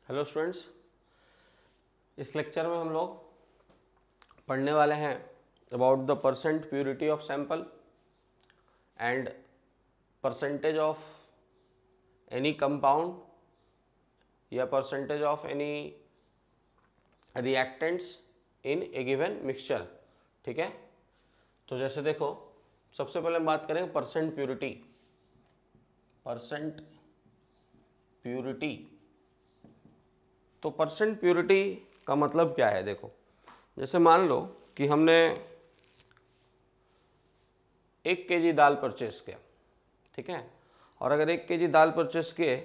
Hello students, इस lecture में हम लोग पढ़ने वाले हैं about the percent purity of sample and percentage of any compound या percentage of any reactants in a given mixture. ठीक है, तो जैसे देखो, सबसे पहले हम बात करेंगे परसेंट प्योरिटी। परसेंट प्योरिटी, तो परसेंट प्योरिटी का मतलब क्या है? देखो, जैसे मान लो कि हमने 1 केजी दाल परचेस किया, ठीक है, और अगर 1 केजी दाल परचेस किए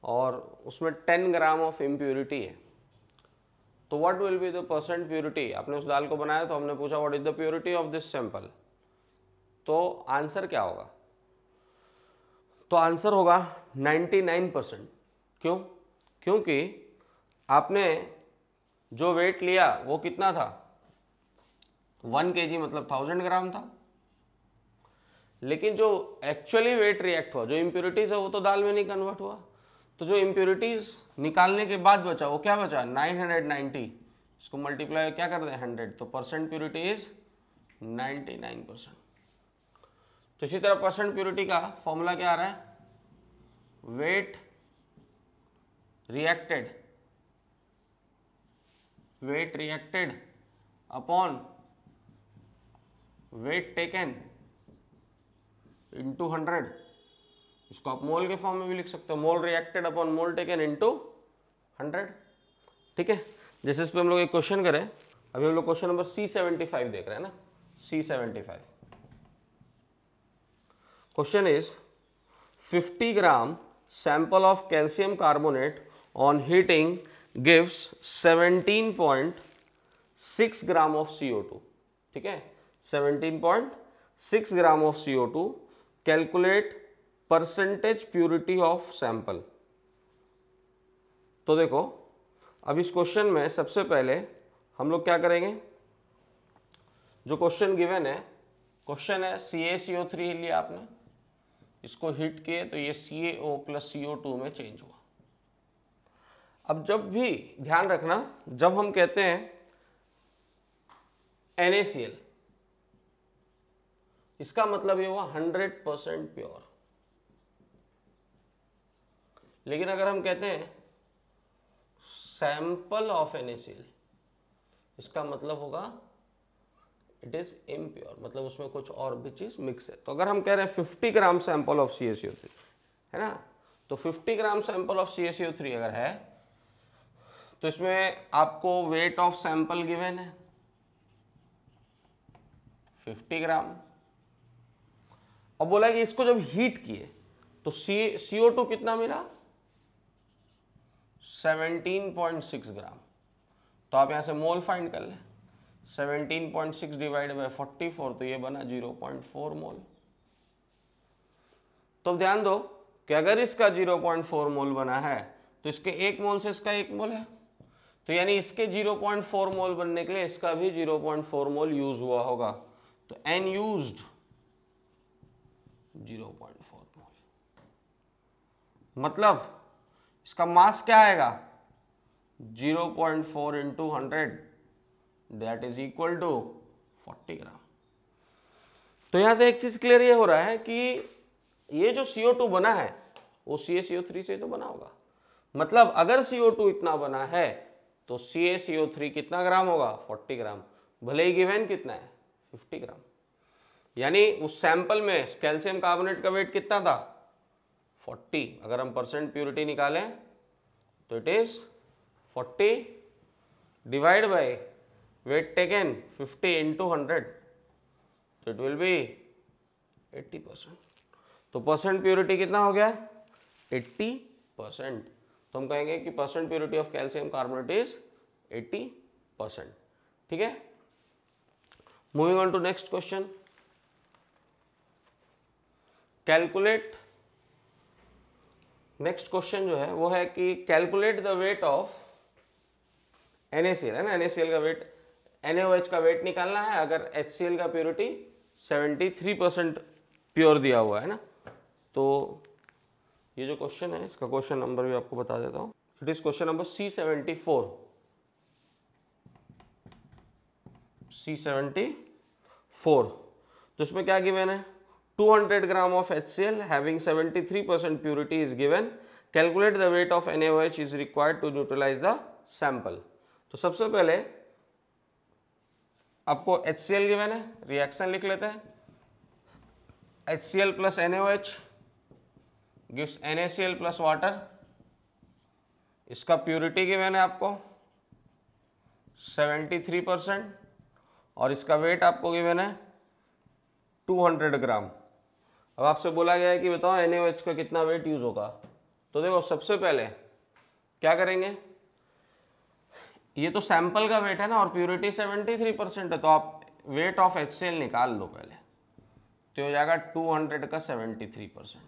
और उसमें 10 ग्राम ऑफ इम्प्योरिटी है, तो what will be the percent purity? आपने उस दाल को बनाया तो हमने पूछा what is the purity of this sample, तो आंसर क्या होगा? तो आंसर होगा 99%। क्यों? क्योंकि आपने जो वेट लिया वो कितना था? 1 केजी मतलब 1000 ग्राम था, लेकिन जो एक्चुअली वेट रिएक्ट हुआ, जो इम्प्योरिटीज है, वो तो दाल में नहीं कन्वर्ट हुआ। तो जो इम्प्योरिटीज निकालने के बाद बचा वो क्या बचा? 990। इसको मल्टीप्लाई क्या कर दें? 100। तो परसेंट प्योरिटी इज 99%। तो इसी तरह परसेंट प्योरिटी का फॉर्मूला क्या आ रहा है? Weight reacted upon weight taken into 100। इसको आप मोल के फॉर्म में भी लिख सकते हो, mole reacted upon mole taken into 100। ठीक है, जैसे इस पर हम लोग एक क्वेश्चन करें। अभी हम लोग क्वेश्चन नंबर C75 देख रहे हैं ना, C75। Question is 50 gram sample of calcium carbonate on heating gives 17.6 gram of CO2। ठीक है, 17.6 gram of CO2। Calculate percentage purity of sample. तो देखो, अब इस क्वेश्चन में सबसे पहले हम लोग क्या करेंगे? जो क्वेश्चन गिवन है, क्वेश्चन है CaCO3 लिया आपने, इसको हिट किए तो ये CaO प्लस CO2 में चेंज हुआ। अब जब भी ध्यान रखना, जब हम कहते हैं NaCl, इसका मतलब ये हुआ 100% प्योर। लेकिन अगर हम कहते हैं सैंपल ऑफ NaCl, इसका मतलब होगा इट इज इम्प्योर, मतलब उसमें कुछ और भी चीज मिक्स है। तो अगर हम कह रहे हैं 50 ग्राम सैंपल ऑफ CaCO3 है ना, तो 50 ग्राम सैंपल ऑफ CaCO3 अगर है तो इसमें आपको वेट ऑफ सैंपल गिवन है 50 ग्राम, और बोला कि इसको जब हीट किए तो CO2 कितना मिला? 17.6 ग्राम। तो आप यहां से मोल फाइंड कर लें, 17.6 डिवाइड बाय 44, तो ये बना 0.4 मोल। तो ध्यान दो कि अगर इसका 0.4 मोल बना है तो इसके 1 मोल से इसका 1 मोल है, तो यानी इसके 0.4 मोल बनने के लिए इसका भी 0.4 मोल यूज हुआ होगा। तो N यूज्ड 0.4 मोल, मतलब इसका मास क्या आएगा? 0.4 into 100, that is equal to 40 gram. तो यहां से एक चीज क्लियर ये हो रहा है कि ये जो CO2 बना है वो CaCO3 से तो बना होगा। मतलब अगर CO2 इतना बना है तो CaCO3 कितना ग्राम होगा? 40 ग्राम। भले ही गिवन कितना है? 50 ग्राम। यानी उस सैंपल में कैल्शियम कार्बोनेट का वेट कितना था? 40। अगर हम परसेंट प्योरिटी निकालें तो it is 40 divide by weight taken 50 into 100, तो इट विल बी 80%। तो परसेंट प्योरिटी कितना हो गया? 80%। तो हम कहेंगे कि percent purity of calcium carbonate is 80%। ठीक है, moving on to next question. Calculate, next question जो है वो है कि calculate the weight of NaCl, है ना, NaCl का वेट, NaOH का वेट निकालना है। अगर HCl का प्योरिटी 73% प्योर दिया हुआ है ना, तो ये जो क्वेश्चन है इसका क्वेश्चन नंबर भी आपको बता देता हूँ। It is question number C74. C74. तो इसमें क्या गिवन है, 200 gram of HCl having 73% purity is given, calculate the weight of NaOH is required to neutralise the sample. तो सबसे पहले आपको HCl गिवन है, रिएक्शन लिख लेते हैं. HCl plus NaOH gives NaCl plus water. इसका प्योरिटी गिवन है आपको 73% और इसका वेट आपको गिवन है 200 ग्राम. अब आपसे बोला गया है कि बताओ NaOH का कितना वेट यूज होगा. तो देखो सबसे पहले क्या करेंगे, ये तो सैंपल का वेट है ना और प्योरिटी 73% है, तो आप वेट ऑफ HCl निकाल लो पहले. तो हो जाएगा 200 का 73%.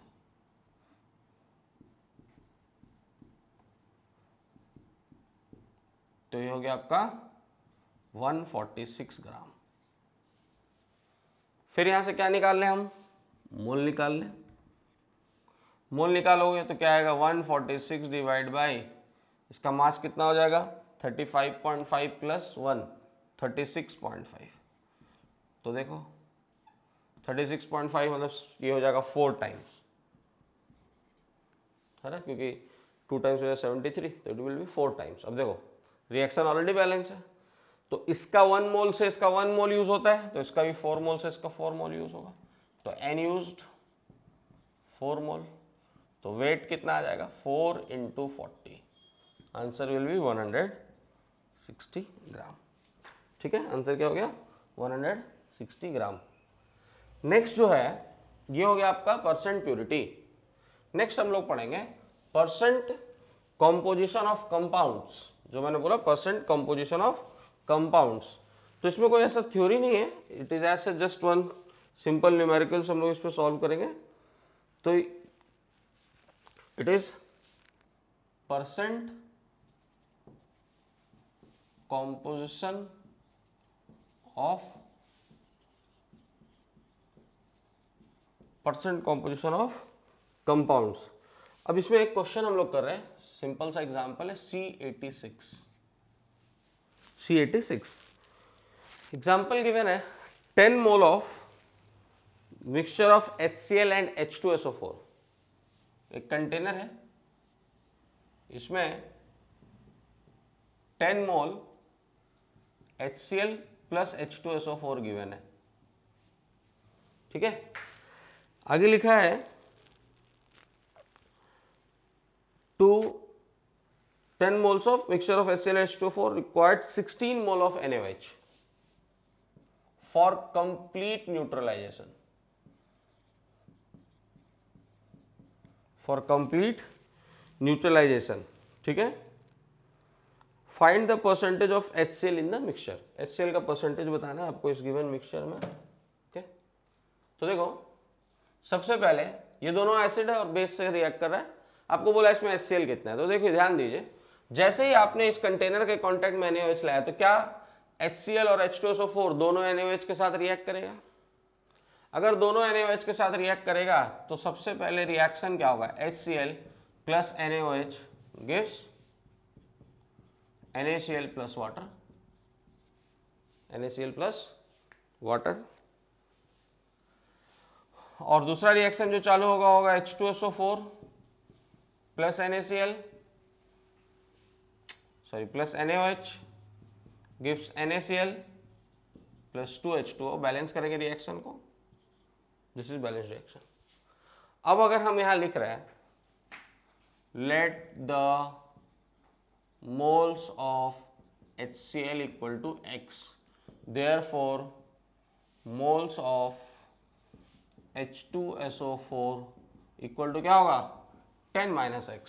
तो ये हो गया आपका 146 ग्राम. फिर यहां से क्या निकाल लें हम, मोल निकाल लें. मोल निकालोगे तो क्या आएगा 146 डिवाइड बाई इसका मास कितना हो जाएगा 35.5 प्लस 1 36.5. तो देखो 36.5 मतलब ये हो जाएगा 4 टाइम्स, है ना, क्योंकि 2 टाइम्स हो जाएगा 73, तो इट विल बी 4 टाइम्स. अब देखो रिएक्शन ऑलरेडी बैलेंस है, तो इसका 1 मोल से इसका 1 मोल यूज होता है, तो इसका भी 4 मोल से इसका 4 मोल यूज होगा. तो N यूज्ड 4 मोल. तो वेट कितना आ जाएगा 4 × 40. आंसर विल बी 160 ग्राम. ठीक है, आंसर क्या हो गया 160 ग्राम. नेक्स्ट जो है ये हो गया आपका परसेंट प्योरिटी. नेक्स्ट हम लोग पढ़ेंगे परसेंट कॉम्पोजिशन ऑफ कंपाउंड्स. जो मैंने बोला परसेंट कॉम्पोजिशन ऑफ कंपाउंड्स. तो इसमें कोई ऐसा थ्योरी नहीं है, it is as just one simple numericals हम लोग इस पर सॉल्व करेंगे. तो it is percent composition of compounds. अब इसमें एक क्वेश्चन हम लोग कर रहे हैं, सिंपल सा एग्जांपल है C86. एग्जांपल गिवन है 10 mole of mixture of HCl and H2SO4. एक कंटेनर है, इसमें 10 मोल HCl प्लस H2SO4 गिवन है. ठीक है, आगे लिखा है to 10 moles of mixture of HCl and H2O4 required 16 mole of NaOH for complete neutralization. ठीक है, find the percentage of HCl in the mixture. HCl का परसेंटेज बताना है आपको इस गिवन मिक्सचर में. ओके, तो देखो सबसे पहले ये दोनों एसिड है और बेस से रिएक्ट कर रहा है. आपको बोला इसमें HCl कितना है, तो देखिए ध्यान दीजिए, जैसे ही आपने इस कंटेनर के कांटेक्ट में NaOH लाया तो क्या HCl और H2SO4 दोनों NaOH के साथ रिएक्ट करेगा. अगर दोनों NaOH के साथ रिएक्ट करेगा तो सबसे पहले रिएक्शन क्या होगा, HCl plus NaOH gives NaCl plus water. NaCl plus water. और दूसरा रिएक्शन जो चालू होगा H2SO4 plus NaCl plus NaOH gives NaCl plus 2H2O. Balance करेंगे रिएक्शन को, दिस इज बैलेंस रिएक्शन. अब अगर हम यहां लिख रहे हैं let the moles of HCl equal to X, therefore moles of H2SO4 equal to क्या होगा 10 - X.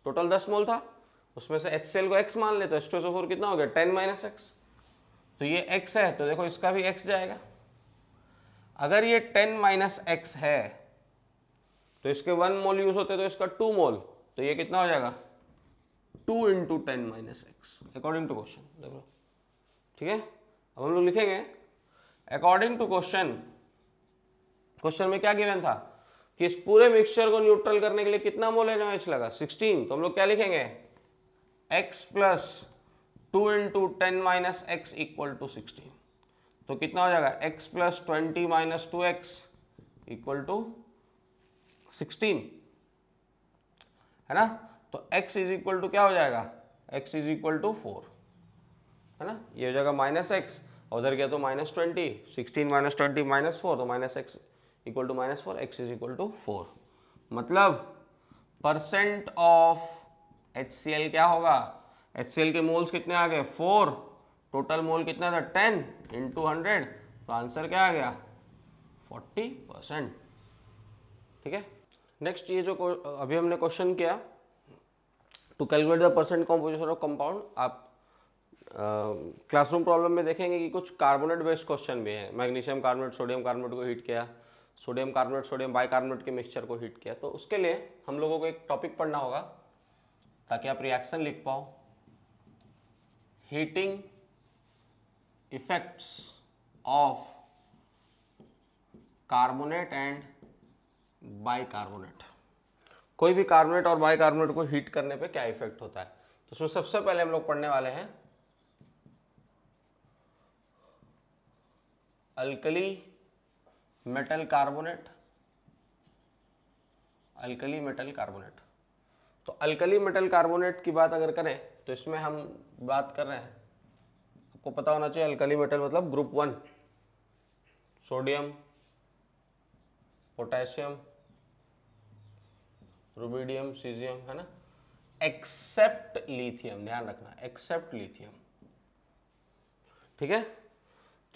टोटल 10 मोल था, उसमें से HCl को X मान ले तो H2SO4 कितना हो गया 10 - X. तो ये X है तो देखो इसका भी X जाएगा. अगर ये 10 - X है तो इसके 1 मोल यूज होते तो इसका 2 मोल, तो ये कितना हो जाएगा 2 × 10 - X अकॉर्डिंग टू क्वेश्चन. देखो ठीक है, अब हम लोग लिखेंगे अकॉर्डिंग टू क्वेश्चन. क्वेश्चन में क्या गिवन था कि इस पूरे मिक्सचर को न्यूट्रल करने के लिए कितना मोल NaOH लगा 16. तो हम लोग क्या लिखेंगे x plus 2 into 10 minus x equal to 16। तो कितना हो जाएगा x plus 20 minus 2x equal to 16, है ना। तो x इज इक्वल टू क्या हो जाएगा, x इज इक्वल टू 4, है ना। ये हो जाएगा माइनस एक्स, उधर गया तो माइनस 20, 16 माइनस 20 माइनस 4, तो minus x equal to minus 4, x is equal to 4। मतलब परसेंट ऑफ HCl क्या होगा, HCl के मोल्स कितने आ गए 4, टोटल मोल कितना था 10 इंटू 100, तो आंसर क्या आ गया 40%। ठीक है। नेक्स्ट ये जो अभी हमने क्वेश्चन किया, to calculate the percent composition of compound, आप क्लासरूम प्रॉब्लम में देखेंगे कि कुछ कार्बोनेट बेस्ड क्वेश्चन भी हैं। मैग्नीशियम कार्बोनेट सोडियम कार्बोनेट को हीट किया, सोडियम कार्बोनेट सोडियम बाइकार्बोनेट के मिक्सचर को हीट किया, तो उसके लिए हम लोगों को एक टॉपिक पढ़ना होगा ताकि आप रिएक्शन लिख पाओ। Heating effects of carbonate and bicarbonate. कोई भी कार्बोनेट और बाइकार्बोनेट को हीट करने पे क्या इफेक्ट होता है, तो उसमें सबसे पहले हम लोग पढ़ने वाले हैं alkali metal carbonate, alkali metal carbonate. तो अल्कली मेटल कार्बोनेट की बात अगर करें तो इसमें हम बात कर रहे हैं, आपको पता होना चाहिए अल्कली मेटल मतलब group 1, sodium, potassium, rubidium, caesium, है ना, एक्सेप्ट लिथियम, ध्यान रखना एक्सेप्ट लिथियम। ठीक है।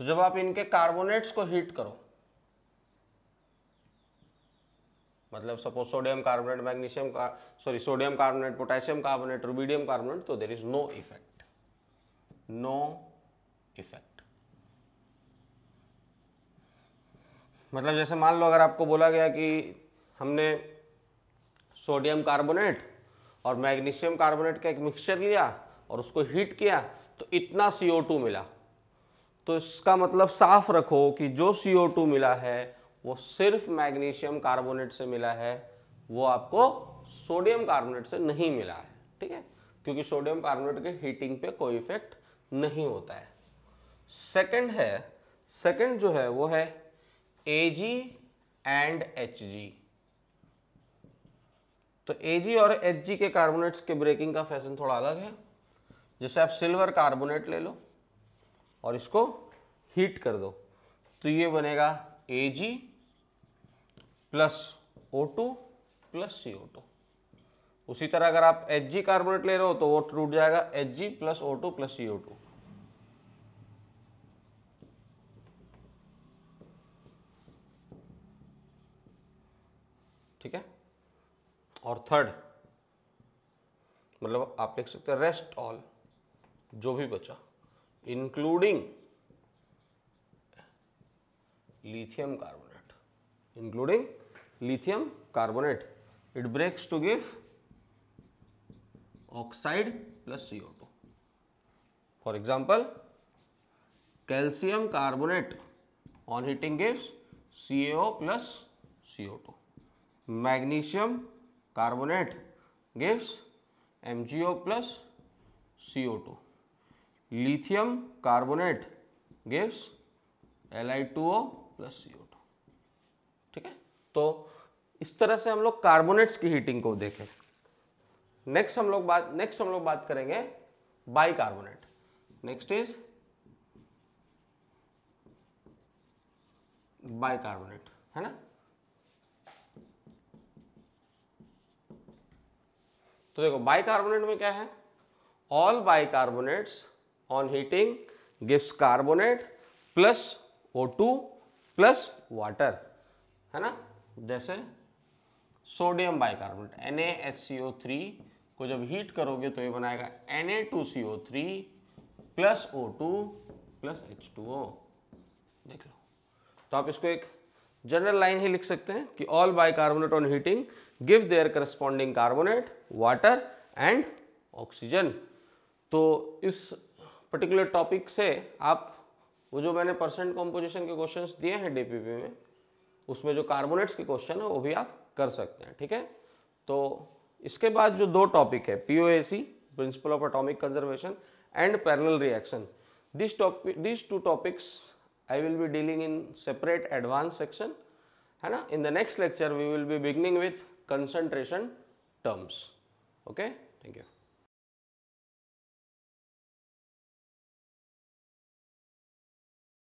तो जब आप इनके कार्बोनेट्स को हीट करो, मतलब सपोज सोडियम कार्बोनेट, मैग्नीशियम का sorry sodium carbonate, potassium carbonate, rubidium carbonate, तो there is no effect, no effect. मतलब जैसे मान लो अगर आपको बोला गया कि हमने सोडियम कार्बोनेट और मैग्नीशियम कार्बोनेट का एक मिक्सचर लिया और उसको हीट किया तो इतना CO2 मिला, तो इसका मतलब साफ रखो कि जो CO2 मिला है वो सिर्फ मैग्नीशियम कार्बोनेट से मिला है, वो आपको सोडियम कार्बोनेट से नहीं मिला है। ठीक है, क्योंकि सोडियम कार्बोनेट के हीटिंग पे कोई इफेक्ट नहीं होता है। सेकंड जो है वो है Ag एंड Hg। तो Ag और Hg के कार्बोनेट्स के ब्रेकिंग का फैशन थोड़ा अलग है। जैसे आप सिल्वर कार्बोनेट ले लो और इसको हीट कर दो तो ये बनेगा Ag plus O2 plus CO2। उसी तरह अगर आप Hg कार्बोनेट ले रहे हो तो वो टूट जाएगा Hg plus O2 plus CO2। ठीक है। और थर्ड मतलब आप लिख सकते हैं रेस्ट ऑल, जो भी बचा including lithium carbonate, including lithium carbonate, it breaks to give oxide plus CO2। For example calcium carbonate on heating gives CaO plus CO2, magnesium carbonate gives MgO plus CO2, lithium carbonate gives Li2O plus CO2। ठीक है, तो इस तरह से हम लोग carbonates की heating को देखें। नेक्स्ट हम लोग बात करेंगे बाइकार्बोनेट। नेक्स्ट इज बाइकार्बोनेट, है ना। तो देखो बाइकार्बोनेट में क्या है, all bicarbonates on heating gives carbonate plus O2 plus water, है ना। जैसे सोडियम बाइकार्बोनेट NaHCO3 को जब हीट करोगे तो ये बनाएगा Na2CO3 plus O2 plus H2O। देख लो, तो आप इसको एक जनरल लाइन ही लिख सकते हैं कि all bicarbonate on heating give their corresponding carbonate, water and oxygen. तो इस पर्टिकुलर टॉपिक से आप वो जो मैंने परसेंट कॉम्पोजिशन के क्वेश्चंस दिए हैं DPP में, उसमें जो कार्बोनेट्स के क्वेश्चन है वो भी आप कर सकते हैं। ठीक है, तो इसके बाद जो दो टॉपिक है POAC principle of atomic conservation and parallel reaction. These two topics I will be dealing in separate advanced section, है ना. In the next lecture we will be beginning with concentration terms. Okay, thank you.